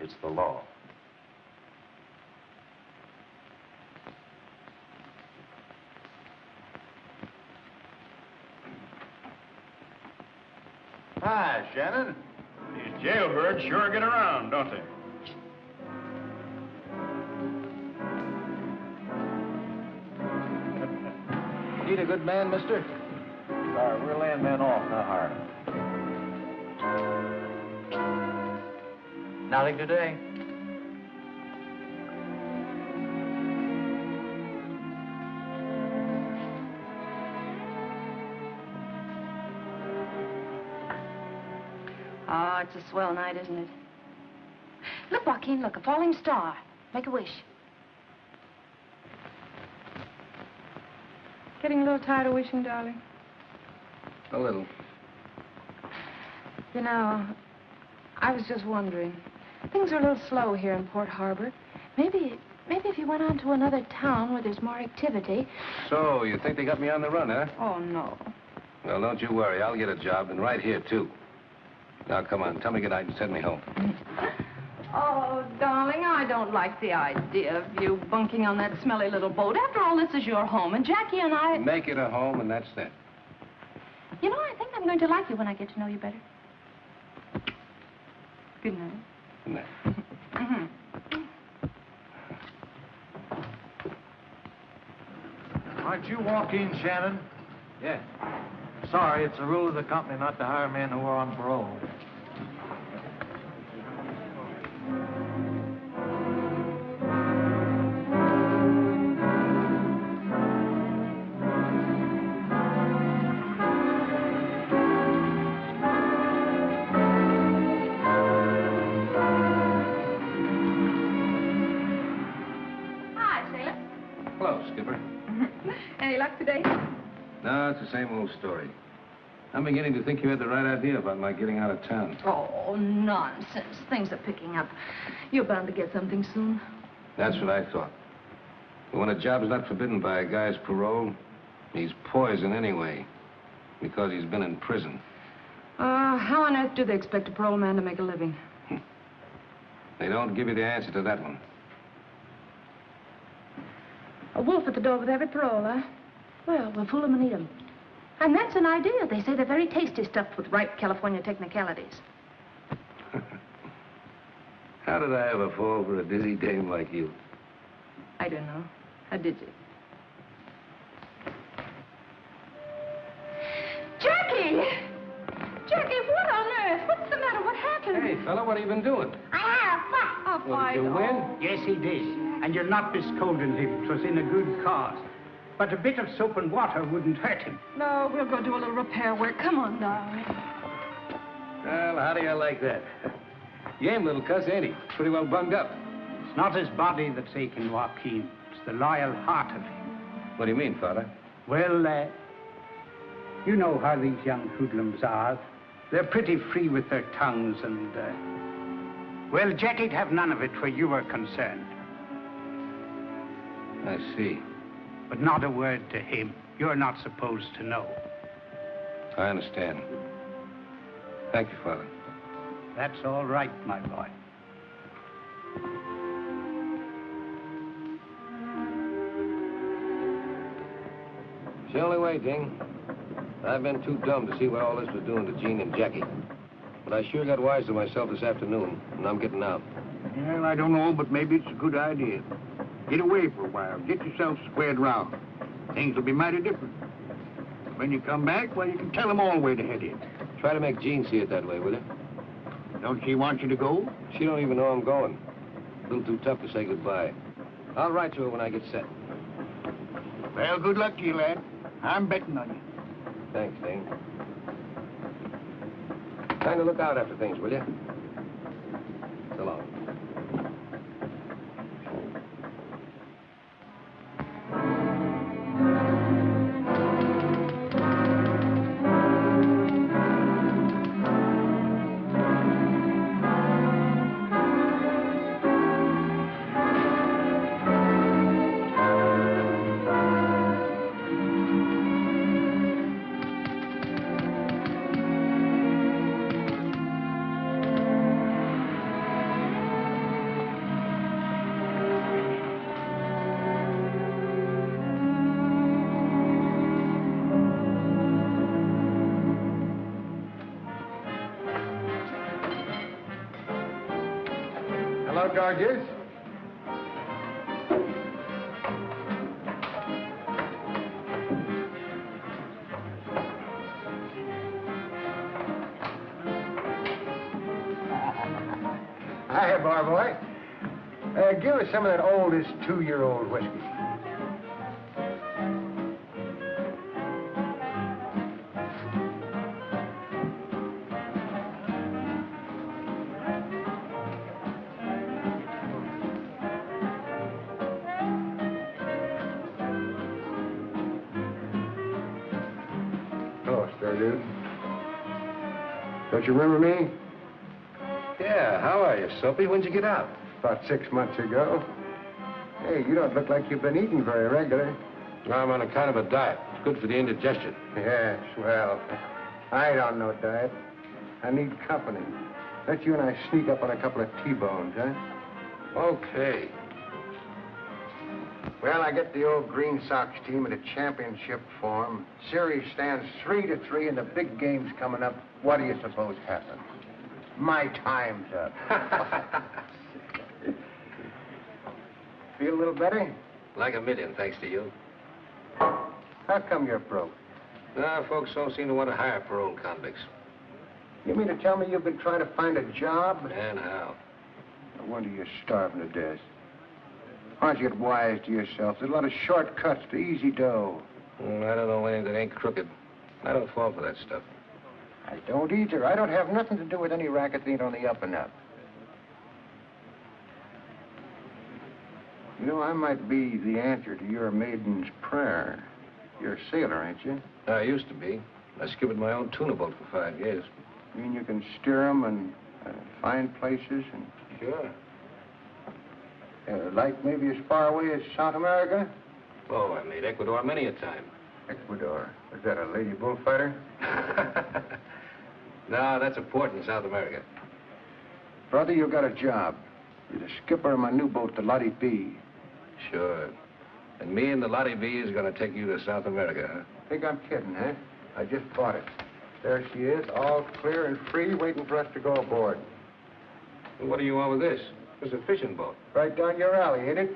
It's the law. Hi, Shannon. These jailbirds sure get around, don't they? Need a good man, mister? Sorry, we're laying men off, not hiring. Nothing today. Oh, it's a swell night, isn't it? Look, Joaquin, look, a falling star. Make a wish. Getting a little tired of wishing, darling? A little. You know, I was just wondering. Things are a little slow here in Port Harbor. Maybe if you went on to another town where there's more activity. So, you think they got me on the run, huh? Oh, no. Well, don't you worry. I'll get a job, and right here, too. Now, come on. Tell me good night and send me home. Oh, darling, I don't like the idea of you bunking on that smelly little boat. After all, this is your home, and Jackie and I... Make it a home, and that's that. You know, I think I'm going to like you when I get to know you better. Good night. Good night. Aren't you Joaquin Shannon? Yeah. Sorry, it's a rule of the company not to hire men who are on parole. Hi, Sailor. Hello, Skipper. Any luck today? No, it's the same old story. I'm beginning to think you had the right idea about my getting out of town. Oh, nonsense. Things are picking up. You're bound to get something soon. That's what I thought. But when a job's not forbidden by a guy's parole, he's poison anyway, because he's been in prison. How on earth do they expect a parole man to make a living? They don't give you the answer to that one. A wolf at the door with every parole, huh? Well, we'll fool 'em and eat 'em. And that's an idea. They say they're very tasty, stuffed with ripe California technicalities. How did I ever fall for a dizzy dame like you? I don't know. How did you? Jackie! Jackie, what on earth? What's the matter? What happened? Hey, fella, what have you been doing? I had a fight. What, did you win? Yes, he did. And you'll not be scolding him. It was in a good cause. But a bit of soap and water wouldn't hurt him. No, we'll go do a little repair work. Come on, darling. Well, how do you like that? Game little cuss, ain't he? Pretty well bunged up. It's not his body that's aching, Joaquin. It's the loyal heart of him. What do you mean, Father? Well, you know how these young hoodlums are. They're pretty free with their tongues and, well, Jackie'd have none of it where you were concerned. I see. But not a word to him. You're not supposed to know. I understand. Thank you, Father. That's all right, my boy. It's the only way, Ding. I've been too dumb to see what all this was doing to Gene and Jackie. But I sure got wise to myself this afternoon, and I'm getting out. Well, I don't know, but maybe it's a good idea. Get away for a while. Get yourself squared round. Things will be mighty different. When you come back, well, you can tell them all where to head in. Try to make Jean see it that way, will you? Don't she want you to go? She don't even know I'm going. A little too tough to say goodbye. I'll write to her when I get set. Well, good luck to you, lad. I'm betting on you. Thanks, Ding. Kind of look out after things, will you? So long. Hello, Dodgers. Hi, bar boy. Give us some of that oldest 2-year-old whiskey. Hello, Star Dude. Don't you remember me? Yeah, how are you, Soapy? When'd you get out? About 6 months ago. Hey, you don't look like you've been eating very regular. I'm on a kind of a diet. It's good for the indigestion. Yes, well, I don't know diet. I need company. Let you and I sneak up on a couple of T-bones, huh? Okay. Well, I get the old Green Sox team in a championship form. Series stands 3-3 and the big game's coming up. What do you suppose happens? My time's up. Feel a little better? Like a million, thanks to you. How come you're broke? Folks don't seem to want to hire parole convicts. You mean to tell me you've been trying to find a job? And how? No wonder you're starving to death. Why don't you get wise to yourself? There's a lot of shortcuts to easy dough. I don't know anything that ain't crooked. I don't fall for that stuff. I don't either. I don't have nothing to do with any racket that ain't on the up and up. You know, I might be the answer to your maiden's prayer. You're a sailor, ain't you? I used to be. I skippered my own tuna boat for 5 years. You mean you can steer 'em and find places and... Sure. Like maybe as far away as South America? Oh, I made Ecuador many a time. Ecuador? Is that a lady bullfighter? No, that's a port in South America. Brother, you got a job. You're the skipper of my new boat, the Lottie B. Sure. And me and the Lottie B is going to take you to South America, huh? Think I'm kidding, huh? I just bought it. There she is, all clear and free, waiting for us to go aboard. Well, what do you want with this? It's a fishing boat. Right down your alley, ain't it?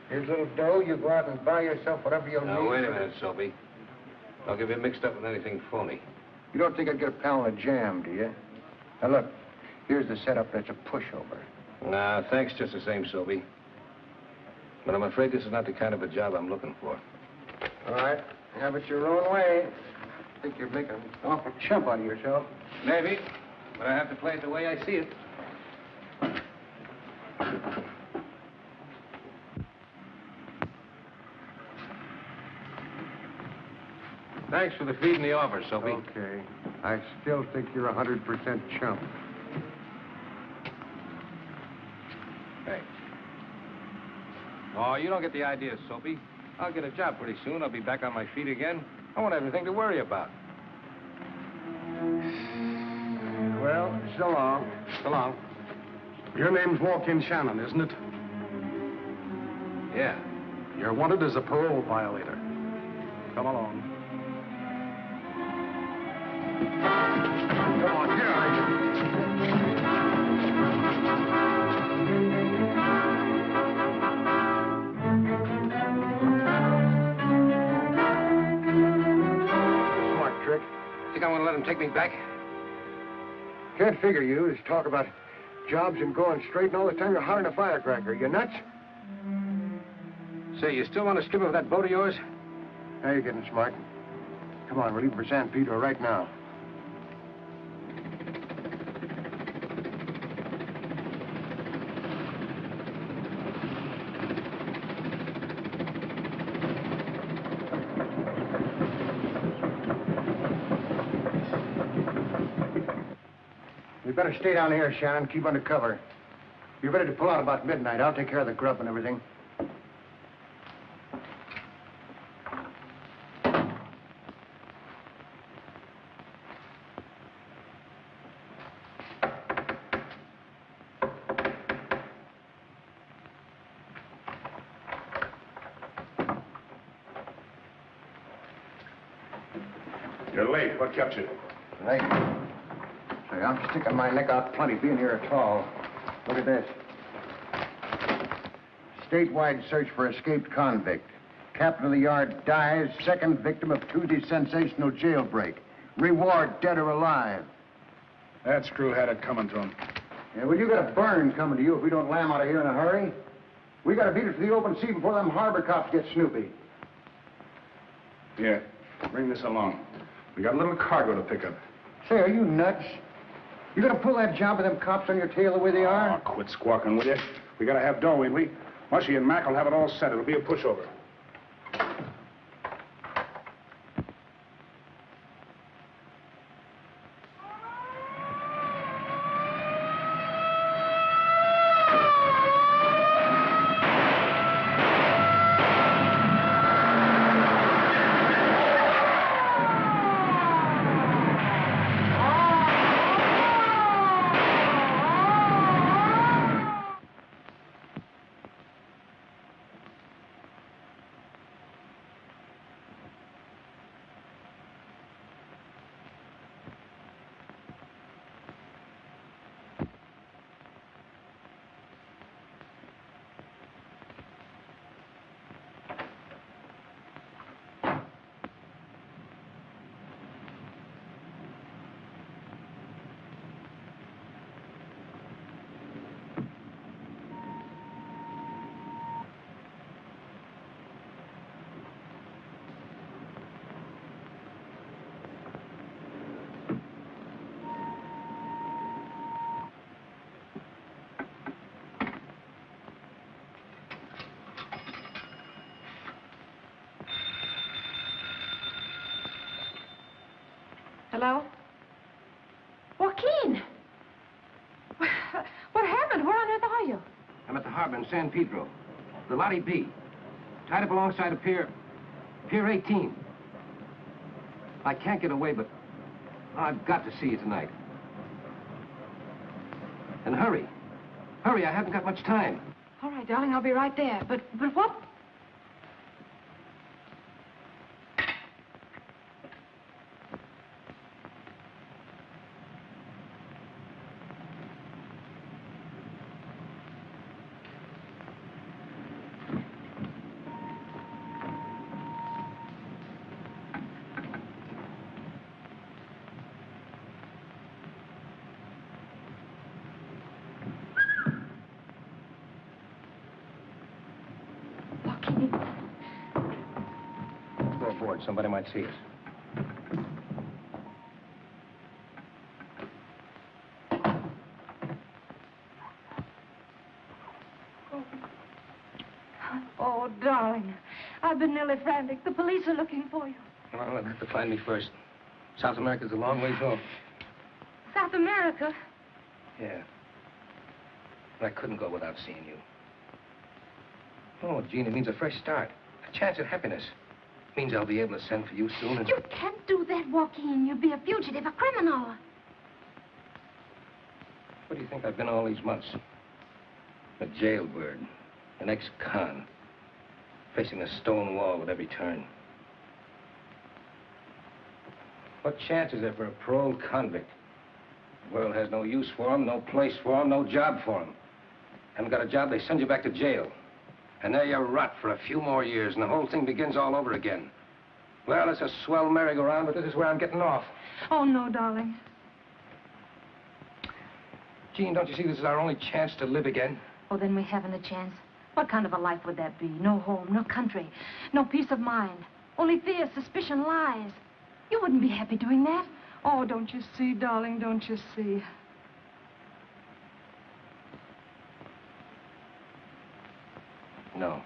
Here's a little dough. You go out and buy yourself whatever you'll need. Now, wait a minute, Soapy. I'll get you mixed up with anything phony. You don't think I'd get a pound of jam, do you? Now, look. Here's the setup that's a pushover. Nah, thanks just the same, Soapy. But I'm afraid this is not the kind of a job I'm looking for. All right. Have it your own way. I think you're making an awful chump out of yourself. Maybe. But I have to play it the way I see it. Thanks for the feed and the offer, Soapy. Okay. I still think you're 100% chump. Thanks. Oh, you don't get the idea, Soapy. I'll get a job pretty soon. I'll be back on my feet again. I won't have anything to worry about. Well, so long. So long. Your name's Walk-In Shannon, isn't it? Yeah. You're wanted as a parole violator. Come along. Come on, get out of here. Smart trick. Think I want to let him take me back? Can't figure you. Just talk about jobs and going straight, and all the time you're hollering a firecracker. You nuts? Say, you still want to strip of that boat of yours? Now you're getting smart. Come on, we're leaving for San Pedro right now. We better stay down here, Shannon. Keep under cover. You're ready to pull out about midnight. I'll take care of the grub and everything. You're late. What kept you? Right. Say, I'm sticking my neck out plenty being here at all. Look at this. Statewide search for escaped convict. Captain of the yard dies, second victim of Tuesday's sensational jailbreak. Reward dead or alive. That screw had it coming to him. Yeah, well, you got a burn coming to you if we don't lam out of here in a hurry. We got to beat it to the open sea before them harbor cops get snoopy. Yeah, bring this along. We got a little cargo to pick up. Say, are you nuts? You gonna pull that job with them cops on your tail the way they are? Oh, quit squawking, will you? We gotta have dough, ain't we? Mushy and Mac will have it all set. It'll be a pushover. Hello? Joaquin! What happened? Where on earth are you? I'm at the harbor in San Pedro. The Lottie B. Tied up alongside of Pier 18. I can't get away, but I've got to see you tonight. And hurry. Hurry, I haven't got much time. All right, darling, I'll be right there. But what? Go aboard. Somebody might see us. Oh, darling, I've been nearly frantic. The police are looking for you. Well, they'll have to find me first. South America's a long ways off. South America? Yeah. But I couldn't go without seeing you. Oh, Jean, it means a fresh start. A chance at happiness. It means I'll be able to send for you soon and... You can't do that, Joaquin. You'll be a fugitive, a criminal. What do you think I've been all these months? A jailbird. An ex-con. Facing a stone wall at every turn. What chance is there for a paroled convict? The world has no use for him, no place for him, no job for him. Haven't got a job, they send you back to jail. And there you rot for a few more years, and the whole thing begins all over again. Well, it's a swell merry-go-round, but this is where I'm getting off. Oh, no, darling. Jean, don't you see this is our only chance to live again? Oh, then we haven't a chance. What kind of a life would that be? No home, no country, no peace of mind. Only fear, suspicion, lies. You wouldn't be happy doing that. Oh, don't you see, darling, don't you see? No.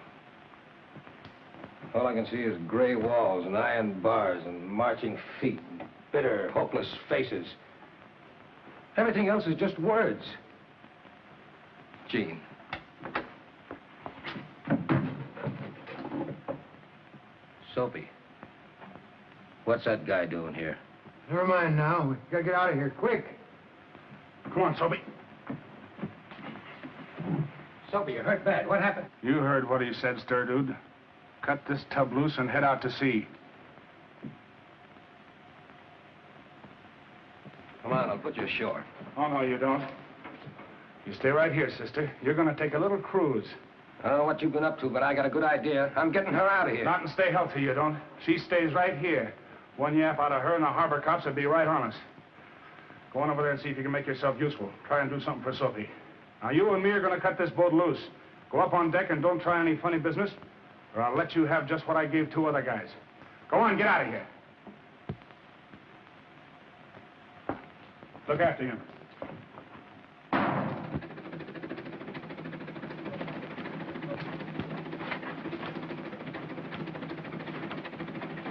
All I can see is gray walls and iron bars and marching feet and bitter, hopeless faces. Everything else is just words. Jean. Soapy. What's that guy doing here? Never mind now. We gotta get out of here, quick. Come on, Soapy. Soapy, you hurt bad. What happened? You heard what he said, Stir Dude. Cut this tub loose and head out to sea. Come on, I'll put you ashore. Oh, no, you don't. You stay right here, sister. You're gonna take a little cruise. I don't know what you've been up to, but I got a good idea. I'm getting her out of here. Not and stay healthy, you don't. She stays right here. One yap out of her and the harbor cops would be right on us. Go on over there and see if you can make yourself useful. Try and do something for Soapy. Now, you and me are gonna cut this boat loose. Go up on deck and don't try any funny business, or I'll let you have just what I gave 2 other guys. Go on, get out of here. Look after him.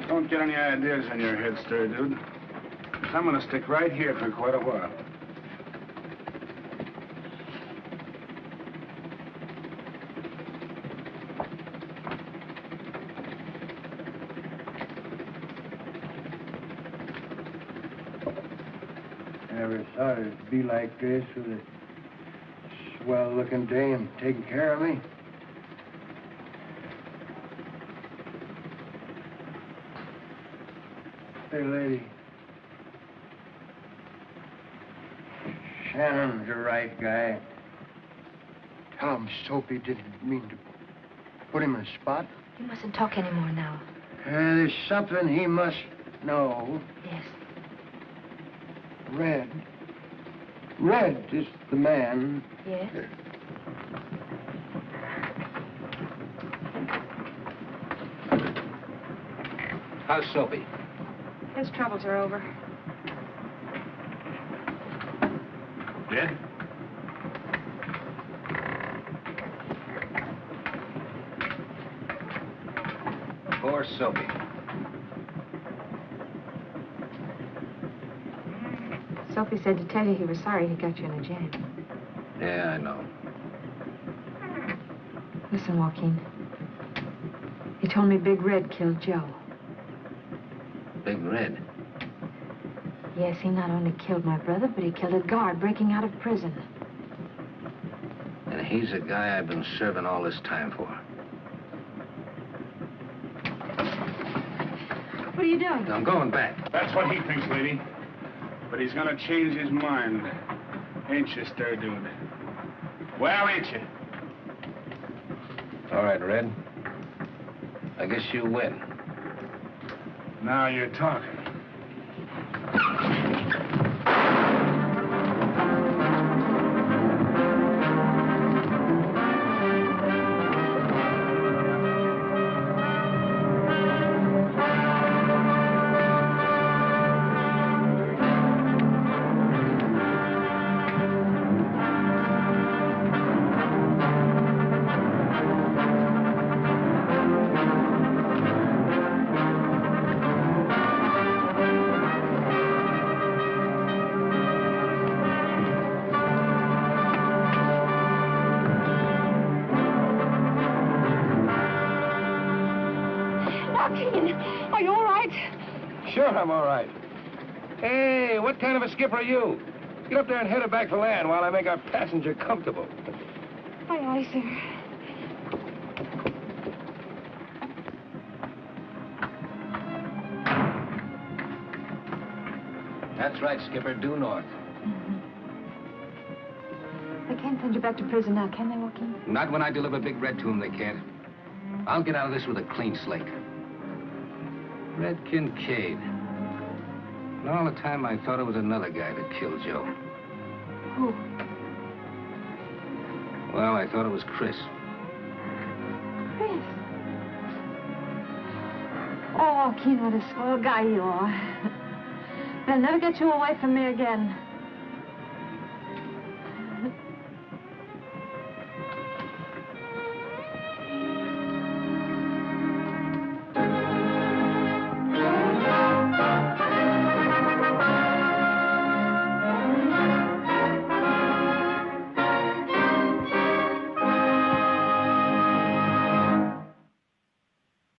Don't get any ideas in your head, Stir Dude. I'm gonna stick right here for quite a while. Never thought it'd be like this with a swell-looking dame taking care of me. Hey, lady. Shannon's the right guy. Tell him Soapy didn't mean to put him in a spot. You mustn't talk anymore now. There's something he must know. Yes. Red. Red is the man. Yes? How's Soapy? His troubles are over. Dead? Poor Soapy. Soapy said to tell you he was sorry he got you in a jam. Yeah, I know. Listen, Joaquin. He told me Big Red killed Joe. Big Red? Yes, he not only killed my brother, but he killed a guard breaking out of prison. And he's the guy I've been serving all this time for. What are you doing? I'm going back. That's what he thinks, lady. But he's gonna change his mind. Ain't you, Stir Dude? Well, ain't you? All right, Red. I guess you win. Now you're talking. Are you all right? Sure, I'm all right. Hey, what kind of a skipper are you? Get up there and head her back to land while I make our passenger comfortable. Aye, aye, sir. That's right, Skipper. Due north. They can't send you back to prison now, can they, Joaquin? Not when I deliver Big Red to him, they can't. I'll get out of this with a clean slate. Red Kincaid. And all the time I thought it was another guy that killed Joe. Who? Well, I thought it was Chris. Chris. Oh, Joaquin, what a swell guy you are. They'll never get you away from me again.